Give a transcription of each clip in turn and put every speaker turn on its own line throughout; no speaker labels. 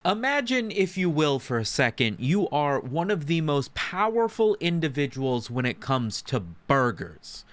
Imagine, if you will, for a second, you are one of the most powerful individuals when it comes to burgers.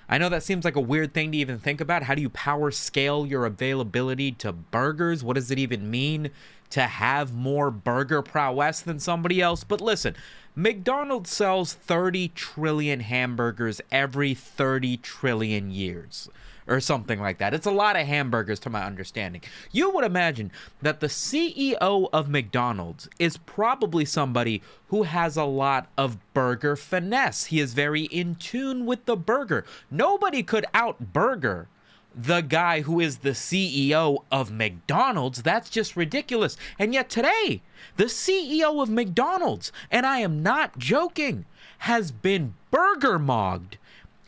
I know that seems like a weird thing to even think about. How do you power scale your availability to burgers? What does it even mean to have more burger prowess than somebody else? But listen, McDonald's sells 30 trillion hamburgers every 30 trillion years, or something like that. It's a lot of hamburgers to my understanding. You would imagine that the CEO of McDonald's is probably somebody who has a lot of burger finesse. He is very in tune with the burger. Nobody could out-burger the guy who is the CEO of McDonald's. That's just ridiculous. And yet today, the CEO of McDonald's, and I am not joking, has been burger mogged.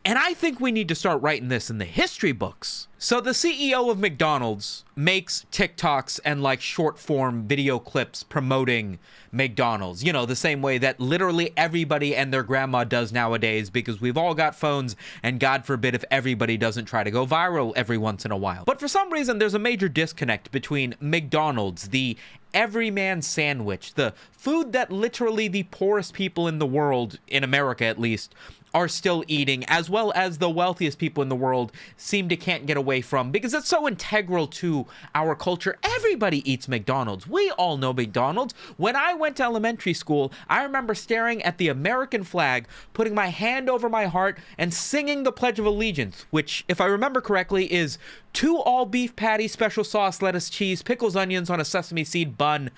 And I think we need to start writing this in the history books. So the CEO of McDonald's makes TikToks and like short form video clips promoting McDonald's. You know, the same way that literally everybody and their grandma does nowadays, because we've all got phones, and God forbid if everybody doesn't try to go viral every once in a while. But for some reason, there's a major disconnect between McDonald's, the everyman sandwich, the food that literally the poorest people in the world, in America at least, are still eating, as well as the wealthiest people in the world seem to can't get away from, because it's so integral to our culture. Everybody eats McDonald's. We all know McDonald's. When I went to elementary school, I remember staring at the American flag, putting my hand over my heart, and singing the Pledge of Allegiance, which, if I remember correctly, is 2 all-beef patties, special sauce, lettuce, cheese, pickles, onions on a sesame seed bun,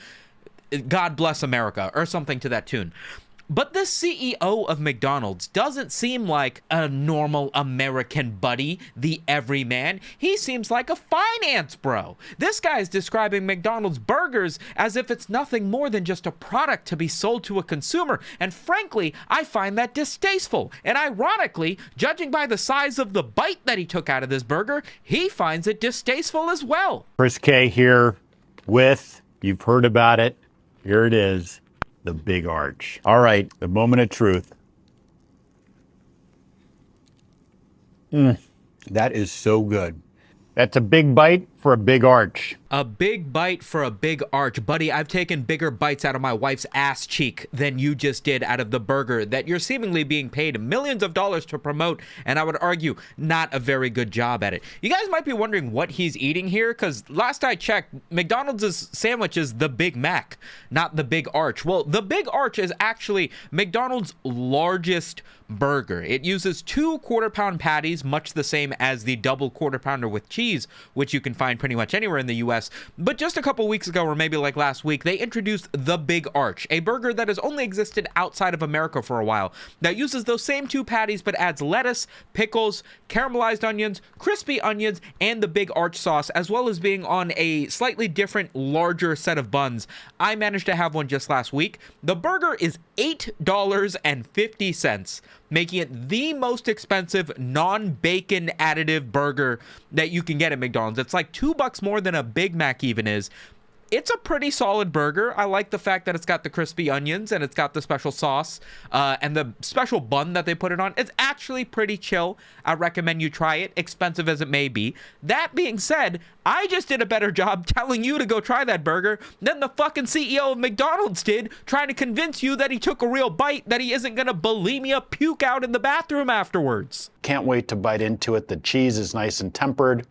God bless America, or something to that tune. But this CEO of McDonald's doesn't seem like a normal American buddy, the everyman. He seems like a finance bro. This guy's describing McDonald's burgers as if it's nothing more than just a product to be sold to a consumer. And frankly, I find that distasteful. And ironically, judging by the size of the bite that he took out of this burger, he finds it distasteful as well.
Chris K here with, you've heard about it, here it is. The big arch. All right, the moment of truth. That is so good. That's a big bite for a big arch.
A big bite for a big arch. Buddy, I've taken bigger bites out of my wife's ass cheek than you just did out of the burger that you're seemingly being paid millions of dollars to promote, and I would argue not a very good job at it. You guys might be wondering what he's eating here, because last I checked, McDonald's sandwich is the Big Mac, not the Big Arch. Well, the Big Arch is actually McDonald's largest burger. It uses 2 quarter-pound patties, much the same as the double quarter-pounder with cheese, which you can find pretty much anywhere in the U.S. But just a couple weeks ago, or maybe like last week, they introduced the Big Arch, a burger that has only existed outside of America for a while, that uses those same 2 patties but adds lettuce, pickles, caramelized onions, crispy onions, and the Big Arch sauce, as well as being on a slightly different, larger set of buns. I managed to have one just last week. The burger is $8.50, making it the most expensive non-bacon additive burger that you can get at McDonald's. It's like $2 more than a Big Mac even is. It's a pretty solid burger. I like the fact that it's got the crispy onions and it's got the special sauce and the special bun that they put it on. It's actually pretty chill. I recommend you try it, expensive as it may be. That being said, I just did a better job telling you to go try that burger than the fucking CEO of McDonald's did, trying to convince you that he took a real bite that he isn't gonna bulimia puke out in the bathroom afterwards.
Can't wait to bite into it. The cheese is nice and tempered.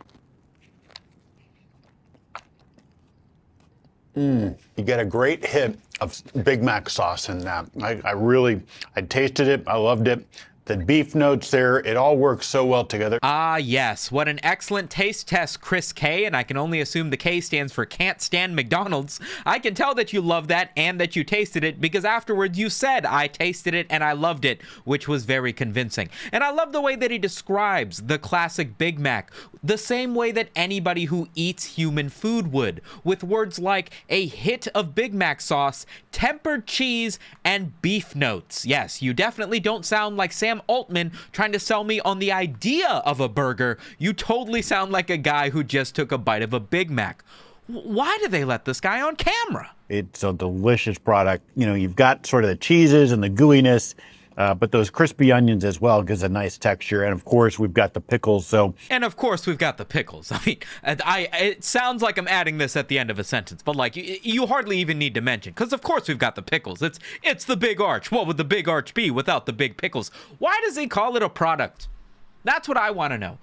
You get a great hit of Big Mac sauce in that. I tasted it. I loved it. The beef notes there, it all works so well together.
Ah, yes. What an excellent taste test, Chris K. And I can only assume the K stands for Can't Stand McDonald's. I can tell that you love that and that you tasted it, because afterwards you said, I tasted it and I loved it, which was very convincing. And I love the way that he describes the classic Big Mac, the same way that anybody who eats human food would, with words like a hit of Big Mac sauce, tempered cheese, and beef notes. Yes, you definitely don't sound like Sam Altman trying to sell me on the idea of a burger. You totally sound like a guy who just took a bite of a Big Mac. Why do they let this guy on camera?
It's a delicious product. You know, you've got sort of the cheeses and the gooiness, but those crispy onions as well gives a nice texture. And of course, we've got the pickles.
And of course, we've got the pickles. I mean, it sounds like I'm adding this at the end of a sentence, but like you hardly even need to mention, because of course we've got the pickles. It's the big arch. What would the big arch be without the big pickles? Why does he call it a product? That's what I want to know.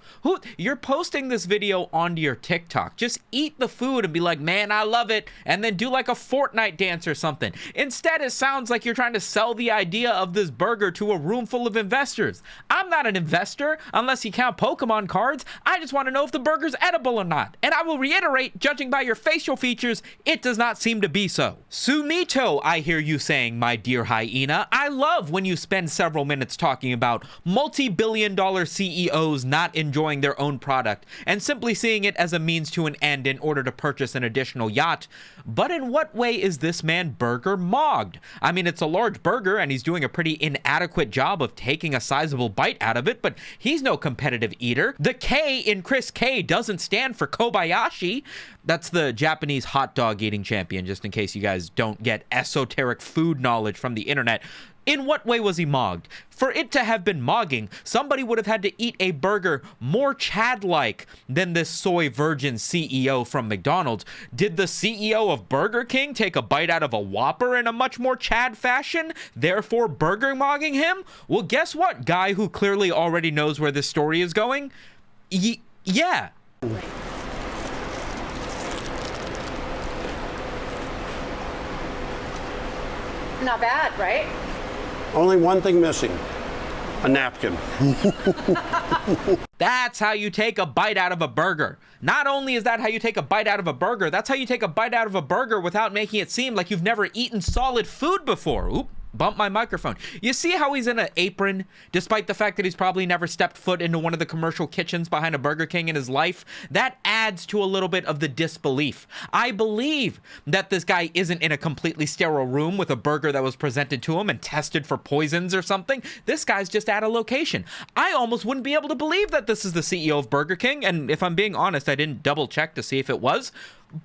You're posting this video onto your TikTok. Just eat the food and be like, man, I love it. And then do like a Fortnite dance or something. Instead, it sounds like you're trying to sell the idea of this burger to a room full of investors. I'm not an investor unless you count Pokemon cards. I just want to know if the burger's edible or not. And I will reiterate, judging by your facial features, it does not seem to be so. Sumito, I hear you saying, my dear hyena. I love when you spend several minutes talking about multi-billion-dollar CEOs not enjoying their own product and simply seeing it as a means to an end in order to purchase an additional yacht. But in what way is this man burger mogged? I mean, it's a large burger and he's doing a pretty inadequate job of taking a sizable bite out of it, but he's no competitive eater. The K in Chris K doesn't stand for Kobayashi. That's the Japanese hot dog eating champion, just in case you guys don't get esoteric food knowledge from the internet. In what way was he mogged? For it to have been mogging, somebody would have had to eat a burger more Chad-like than this soy virgin CEO from McDonald's. Did the CEO of Burger King take a bite out of a Whopper in a much more Chad fashion, therefore burger mogging him? Well, guess what, guy who clearly already knows where this story is going? Yeah.
Not bad, right?
Only one thing missing, a napkin.
That's how you take a bite out of a burger. Not only is that how you take a bite out of a burger, that's how you take a bite out of a burger without making it seem like you've never eaten solid food before. Oop. Bump my microphone. You see how he's in an apron, despite the fact that he's probably never stepped foot into one of the commercial kitchens behind a Burger King in his life? That adds to a little bit of the disbelief. I believe that this guy isn't in a completely sterile room with a burger that was presented to him and tested for poisons or something. This guy's just at a location. I almost wouldn't be able to believe that this is the CEO of Burger King, and if I'm being honest, I didn't double check to see if it was.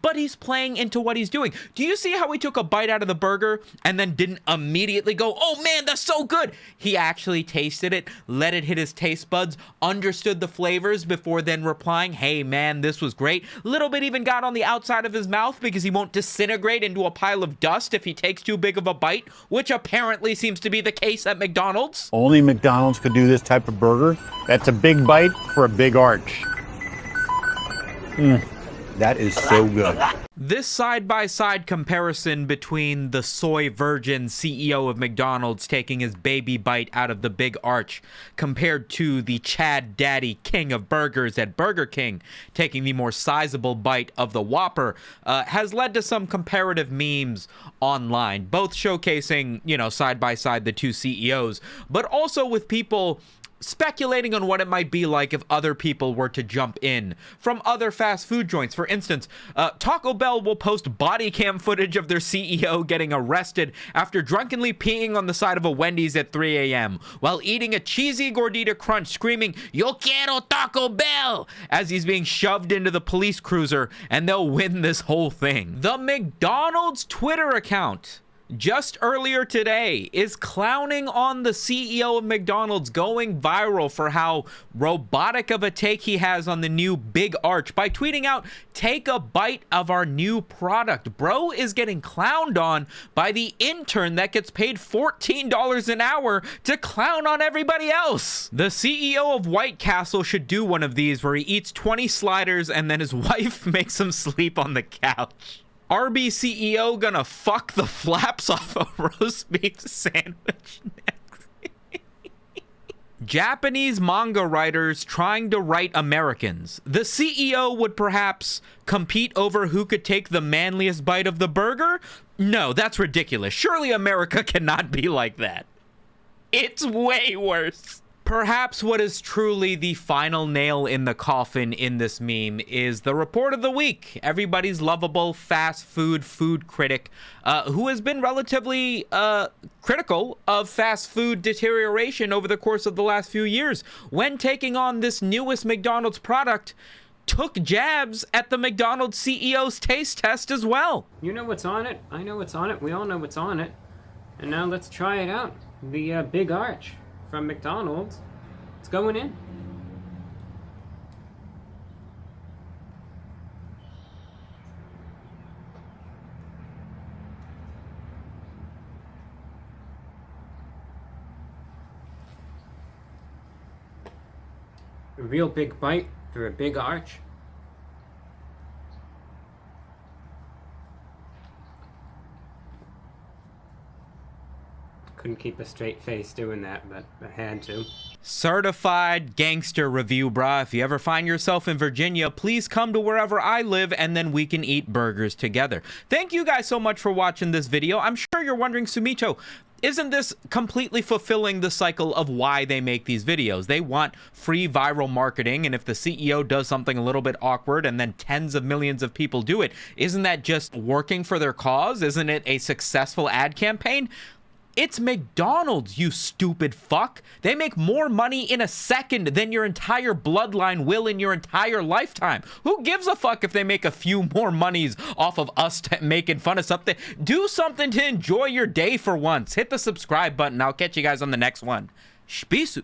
But he's playing into what he's doing. Do you see how he took a bite out of the burger and then didn't immediately go, oh man, that's so good? He actually tasted it, let it hit his taste buds, understood the flavors before then replying, hey man, this was great. Little bit even got on the outside of his mouth because he won't disintegrate into a pile of dust if he takes too big of a bite, which apparently seems to be the case at McDonald's.
Only McDonald's could do this type of burger. That's a big bite for a big arch. That is so good.
This side-by-side comparison between the soy virgin CEO of McDonald's taking his baby bite out of the big arch compared to the Chad Daddy king of burgers at Burger King taking the more sizable bite of the Whopper has led to some comparative memes online, both showcasing, side-by-side the two CEOs, but also with people speculating on what it might be like if other people were to jump in from other fast food joints. For instance, Taco Bell will post body cam footage of their CEO getting arrested after drunkenly peeing on the side of a Wendy's at 3 a.m. while eating a cheesy gordita crunch, screaming, "Yo quiero Taco Bell!" as he's being shoved into the police cruiser, and they'll win this whole thing. The McDonald's Twitter account just earlier today is clowning on the CEO of McDonald's, going viral for how robotic of a take he has on the new big arch by tweeting out, "Take a bite of our new product." Bro is getting clowned on by the intern that gets paid $14 an hour to clown on everybody else. The CEO of White Castle should do one of these where he eats 20 sliders and then his wife makes him sleep on the couch. RB CEO gonna fuck the flaps off a roast beef sandwich next. Japanese manga writers trying to write Americans. The CEO would perhaps compete over who could take the manliest bite of the burger? No, that's ridiculous. Surely America cannot be like that. It's way worse. Perhaps what is truly the final nail in the coffin in this meme is the report of the week. Everybody's lovable fast food critic who has been relatively critical of fast food deterioration over the course of the last few years when taking on this newest McDonald's product, took jabs at the McDonald's CEO's taste test as well.
You know what's on it. I know what's on it. We all know what's on it. And now let's try it out. The big arch from McDonald's. It's going in. A real big bite through a big arch. Couldn't keep a straight face doing that, but I had to.
Certified gangster review, brah. If you ever find yourself in Virginia, please come to wherever I live and then we can eat burgers together. Thank you guys so much for watching this video. I'm sure you're wondering, Sumito, isn't this completely fulfilling the cycle of why they make these videos? They want free viral marketing, and if the CEO does something a little bit awkward and then tens of millions of people do it, isn't that just working for their cause? Isn't it a successful ad campaign? It's McDonald's, you stupid fuck. They make more money in a second than your entire bloodline will in your entire lifetime. Who gives a fuck if they make a few more monies off of us making fun of something? Do something to enjoy your day for once. Hit the subscribe button. I'll catch you guys on the next one. Spisu.